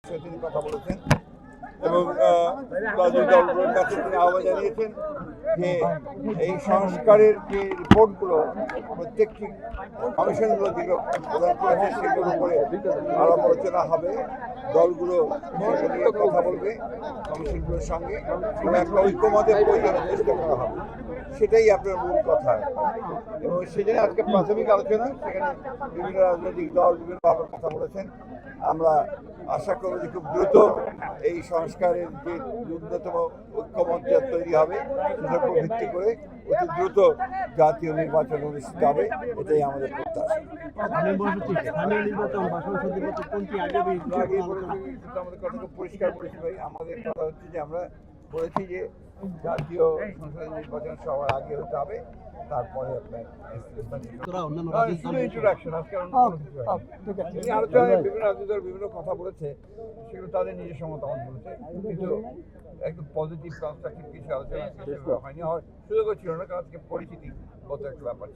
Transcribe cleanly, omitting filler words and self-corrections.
তিনি কথা বলেছেন এবং রাজনৈতিক দলগুলোর কাছে তিনি আহ্বান জানিয়েছেন যে এই সংস্কারের যে রিপোর্টগুলো প্রত্যেকটি কমিশনগুলো যেগুলো প্রদান করেছে সেগুলোর উপরে আলাপ আলোচনা হবে, দলগুলো সেগুলো নিয়ে কথা বলবে কমিশনগুলোর সঙ্গে এবং একটা ঐক্যমতে পৌঁছানোর চেষ্টা করা হবে। সেটাই আপনার মূল কথা এবং সেজন্য আজকে প্রাথমিক আলোচনা, সেখানে বিভিন্ন রাজনৈতিক দল বিভিন্নভাবে কথা বলেছেন। আমরা আশা করব যে খুব দ্রুত এই সংস্কারের যে ন্যূনতম ঐক্যমঞ্চ তৈরি হবে সেটার উপর ভিত্তি করে অতি দ্রুত জাতীয় নির্বাচন অনুষ্ঠিত হবে, এটাই আমাদের প্রত্যাশা। আমাদের কথা খুব পরিষ্কার করেছি ভাই, আমাদের কথা হচ্ছে যে আমরা বলেছি যে জাতীয় সংসদ নির্বাচন সবার আগে হতে হবে, তারপরে আপনার আলোচনায় বিভিন্ন রাজনৈতিক দল বিভিন্ন কথা বলেছে, সেগুলো তাদের নিজস্ব মতামত বলেছে, কিন্তু একদম পজিটিভ কনস্ট্রাকটিভ কিছু আলোচনা হয়নি, হওয়ার সুযোগও ছিল না, কারণ আজকে পরিচিতি গত একটা ব্যাপার।